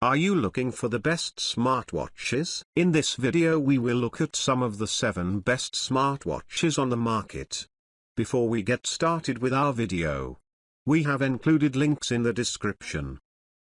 Are you looking for the best smartwatches? In this video we will look at some of the 7 best smartwatches on the market. Before we get started with our video, we have included links in the description.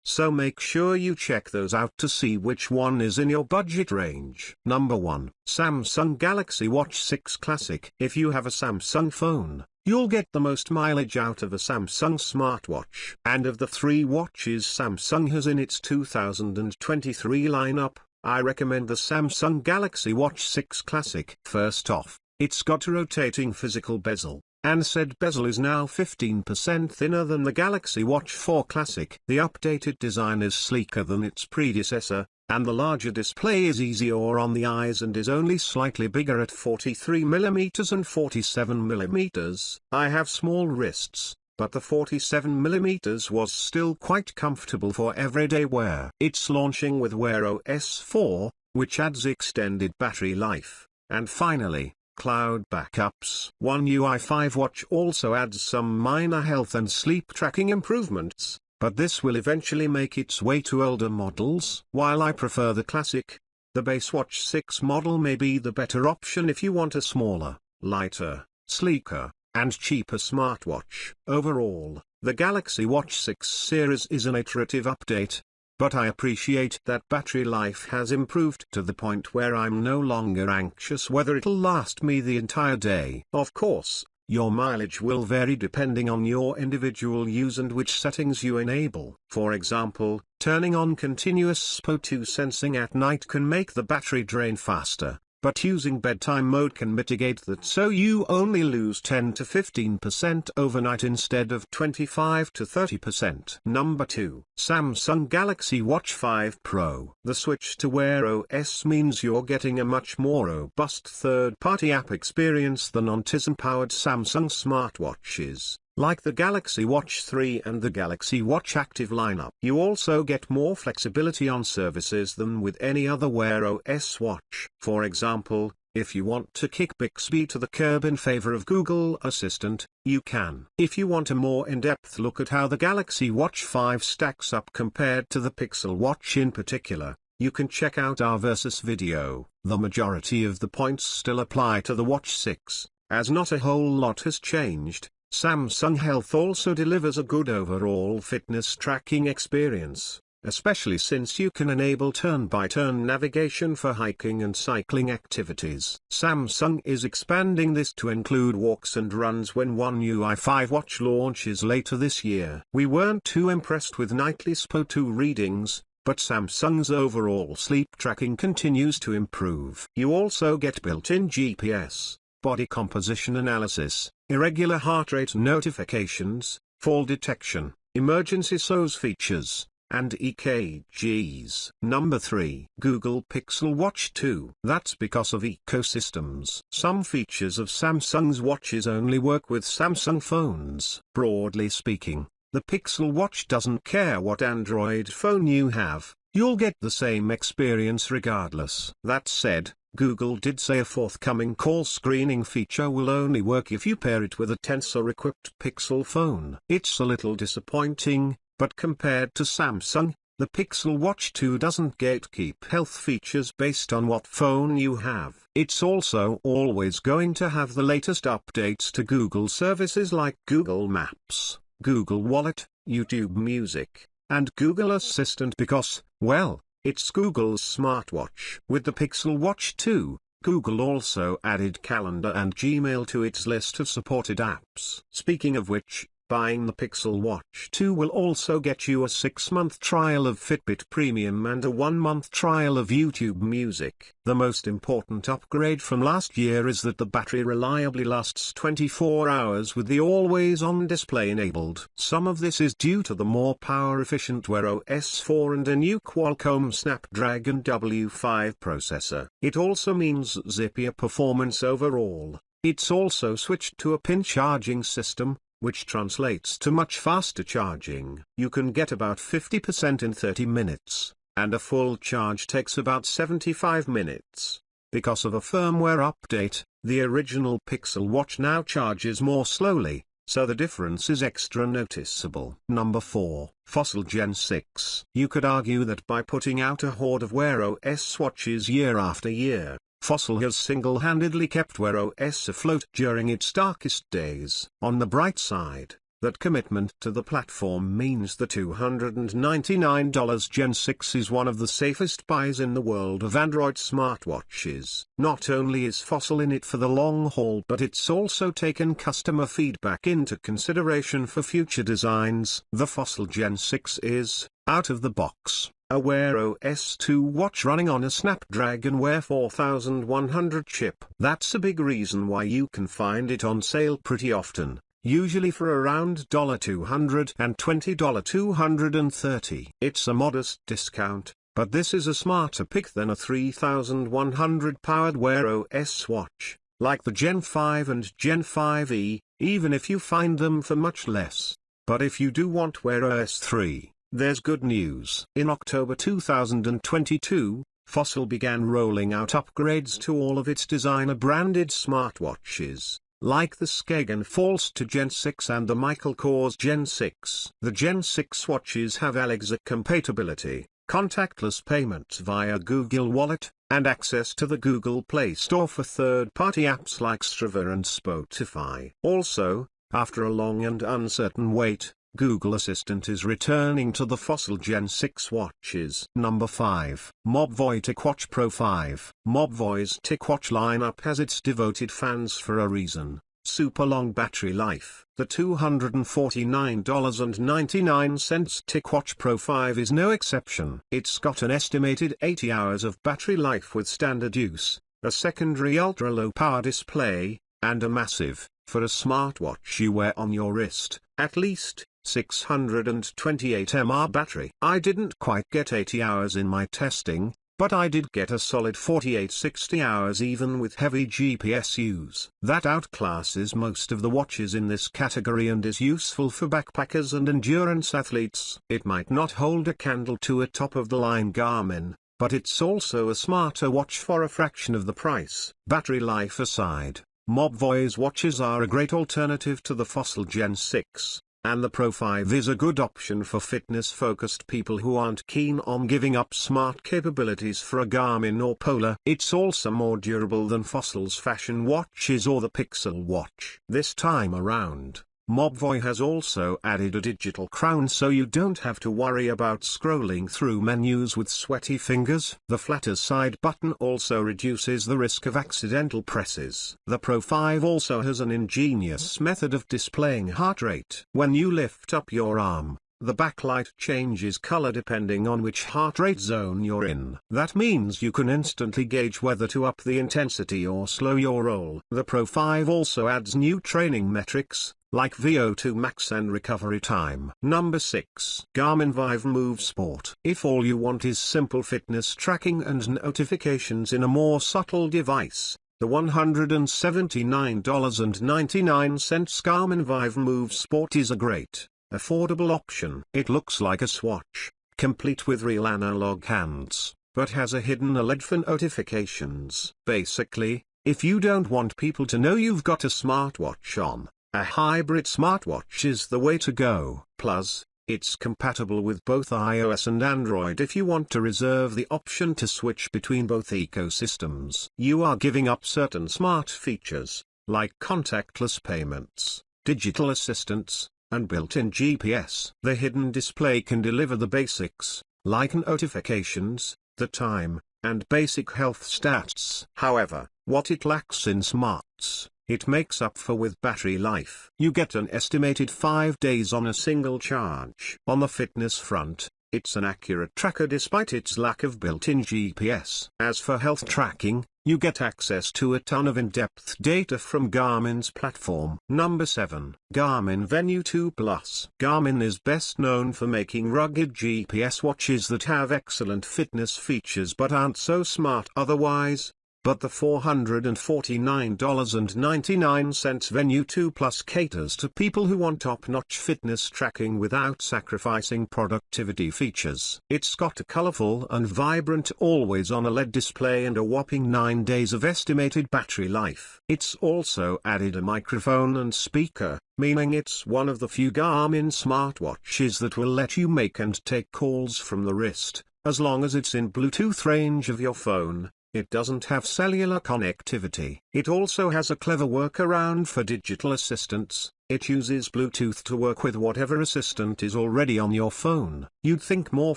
So make sure you check those out to see which one is in your budget range. Number 1, Samsung Galaxy Watch 6 Classic. If you have a Samsung phone, you'll get the most mileage out of a Samsung smartwatch. And of the 3 watches Samsung has in its 2023 lineup, I recommend the Samsung Galaxy Watch 6 Classic. First off, it's got a rotating physical bezel, and said bezel is now 15% thinner than the Galaxy Watch 4 Classic. The updated design is sleeker than its predecessor, and the larger display is easier on the eyes and is only slightly bigger at 43mm and 47mm. I have small wrists, but the 47mm was still quite comfortable for everyday wear. It's launching with Wear OS 4, which adds extended battery life, and finally, cloud backups. One UI 5 watch also adds some minor health and sleep tracking improvements, but this will eventually make its way to older models. While I prefer the Classic, the base Watch 6 model may be the better option if you want a smaller, lighter, sleeker, and cheaper smartwatch. Overall, the Galaxy Watch 6 series is an iterative update, but I appreciate that battery life has improved to the point where I'm no longer anxious whether it'll last me the entire day. Of course, your mileage will vary depending on your individual use and which settings you enable. For example, turning on continuous SPO2 sensing at night can make the battery drain faster, but using bedtime mode can mitigate that, so you only lose 10 to 15% overnight instead of 25 to 30%. Number 2, Samsung Galaxy Watch 5 Pro. The switch to Wear OS means you're getting a much more robust third-party app experience than on Tizen-powered Samsung smartwatches, like the Galaxy Watch 3 and the Galaxy Watch Active lineup. You also get more flexibility on services than with any other Wear OS watch. For example, if you want to kick Bixby to the curb in favor of Google Assistant, you can. If you want a more in-depth look at how the Galaxy Watch 5 stacks up compared to the Pixel Watch in particular, you can check out our Versus video. The majority of the points still apply to the Watch 6, as not a whole lot has changed. Samsung Health also delivers a good overall fitness tracking experience, especially since you can enable turn-by-turn navigation for hiking and cycling activities. Samsung is expanding this to include walks and runs when One UI 5 watch launches later this year. We weren't too impressed with nightly SPO2 readings, but Samsung's overall sleep tracking continues to improve. You also get built-in GPS, body composition analysis, irregular heart rate notifications, fall detection, emergency SOS features, and EKGs. Number 3, Google Pixel Watch 2. That's because of ecosystems. Some features of Samsung's watches only work with Samsung phones. Broadly speaking, the Pixel Watch doesn't care what Android phone you have, you'll get the same experience regardless. That said, Google did say a forthcoming call screening feature will only work if you pair it with a Tensor-equipped Pixel phone. It's a little disappointing, but compared to Samsung, the Pixel Watch 2 doesn't gatekeep health features based on what phone you have. It's also always going to have the latest updates to Google services like Google Maps, Google Wallet, YouTube Music, and Google Assistant because, well, it's Google's smartwatch. With the Pixel Watch 2, Google also added Calendar and Gmail to its list of supported apps. Speaking of which, buying the Pixel Watch 2 will also get you a 6-month trial of Fitbit Premium and a 1-month trial of YouTube Music. The most important upgrade from last year is that the battery reliably lasts 24 hours with the always-on display enabled. Some of this is due to the more power-efficient Wear OS 4 and a new Qualcomm Snapdragon W5 processor. It also means zippier performance overall. It's also switched to a pin charging system, which translates to much faster charging. You can get about 50% in 30 minutes, and a full charge takes about 75 minutes. Because of a firmware update, the original Pixel Watch now charges more slowly, so the difference is extra noticeable. Number 4. Fossil Gen 6. You could argue that by putting out a horde of Wear OS watches year after year, Fossil has single-handedly kept Wear OS afloat during its darkest days. On the bright side, that commitment to the platform means the $299 Gen 6 is one of the safest buys in the world of Android smartwatches. Not only is Fossil in it for the long haul, but it's also taken customer feedback into consideration for future designs. The Fossil Gen 6 is, out of the box, a Wear OS 2 watch running on a Snapdragon Wear 4100 chip. That's a big reason why you can find it on sale pretty often, usually for around $220, $230. It's a modest discount, but this is a smarter pick than a 3100 powered Wear OS watch, like the Gen 5 and Gen 5e, even if you find them for much less. But if you do want Wear OS 3, there's good news. In October 2022, Fossil began rolling out upgrades to all of its designer-branded smartwatches, like the Skagen Falls to Gen 6 and the Michael Kors Gen 6. The Gen 6 watches have LIGE compatibility, contactless payments via Google Wallet, and access to the Google Play Store for third-party apps like Strava and Spotify. Also, after a long and uncertain wait, Google Assistant is returning to the Fossil Gen 6 watches. Number 5. Mobvoi TicWatch Pro 5. Mobvoi's TicWatch lineup has its devoted fans for a reason: super long battery life. The $249.99 TicWatch Pro 5 is no exception. It's got an estimated 80 hours of battery life with standard use, a secondary ultra-low power display, and a massive, for a smartwatch you wear on your wrist, at least 628 mAh battery. I didn't quite get 80 hours in my testing, but I did get a solid 48-60 hours even with heavy GPS use. That outclasses most of the watches in this category and is useful for backpackers and endurance athletes. It might not hold a candle to a top-of-the-line Garmin, but it's also a smarter watch for a fraction of the price. Battery life aside, Mobvoi's watches are a great alternative to the Fossil Gen 6. And the Pro 5 is a good option for fitness-focused people who aren't keen on giving up smart capabilities for a Garmin or Polar. It's also more durable than Fossil's fashion watches or the Pixel watch. This time around, Mobvoi has also added a digital crown so you don't have to worry about scrolling through menus with sweaty fingers. The flatter side button also reduces the risk of accidental presses. The Pro 5 also has an ingenious method of displaying heart rate. When you lift up your arm, the backlight changes color depending on which heart rate zone you're in. That means you can instantly gauge whether to up the intensity or slow your roll. The Pro 5 also adds new training metrics, like VO2 max and recovery time. Number 6. Garmin Vive Move Sport. If all you want is simple fitness tracking and notifications in a more subtle device, the $179.99 Garmin Vive Move Sport is a great, affordable option. It looks like a Swatch, complete with real analog hands, but has a hidden OLED for notifications. Basically, if you don't want people to know you've got a smartwatch on, a hybrid smartwatch is the way to go. Plus, it's compatible with both iOS and Android if you want to reserve the option to switch between both ecosystems. You are giving up certain smart features, like contactless payments, digital assistants, and built-in GPS. The hidden display can deliver the basics, like notifications, the time, and basic health stats. However, what it lacks in smarts, it makes up for with battery life. You get an estimated 5 days on a single charge. On the fitness front, it's an accurate tracker despite its lack of built-in GPS. As for health tracking, you get access to a ton of in-depth data from Garmin's platform. Number 7. Garmin Venue 2 Plus. Garmin is best known for making rugged GPS watches that have excellent fitness features but aren't so smart otherwise. But the $449.99 Venue 2 Plus caters to people who want top-notch fitness tracking without sacrificing productivity features. It's got a colorful and vibrant always-on OLED display and a whopping 9 days of estimated battery life. It's also added a microphone and speaker, meaning it's one of the few Garmin smartwatches that will let you make and take calls from the wrist, as long as it's in Bluetooth range of your phone. It doesn't have cellular connectivity. It also has a clever workaround for digital assistants. It uses Bluetooth to work with whatever assistant is already on your phone. You'd think more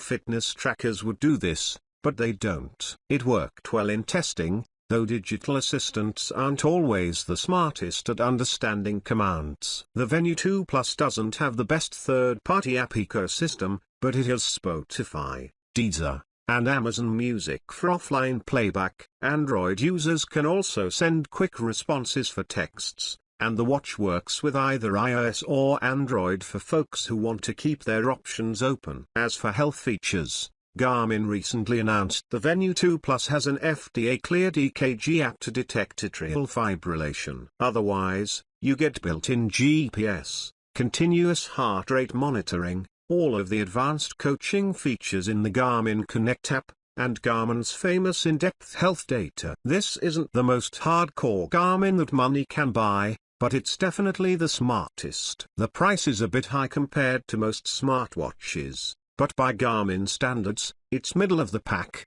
fitness trackers would do this, but they don't. It worked well in testing, though digital assistants aren't always the smartest at understanding commands. The Venue 2 Plus doesn't have the best third-party app ecosystem, but it has Spotify, Deezer, and Amazon Music for offline playback. Android users can also send quick responses for texts, and the watch works with either iOS or Android for folks who want to keep their options open. As for health features, Garmin recently announced the Venue 2 Plus has an FDA-cleared EKG app to detect atrial fibrillation. Otherwise, you get built-in GPS, continuous heart rate monitoring, all of the advanced coaching features in the Garmin Connect app, and Garmin's famous in-depth health data. This isn't the most hardcore Garmin that money can buy, but it's definitely the smartest. The price is a bit high compared to most smartwatches, but by Garmin standards, it's middle of the pack.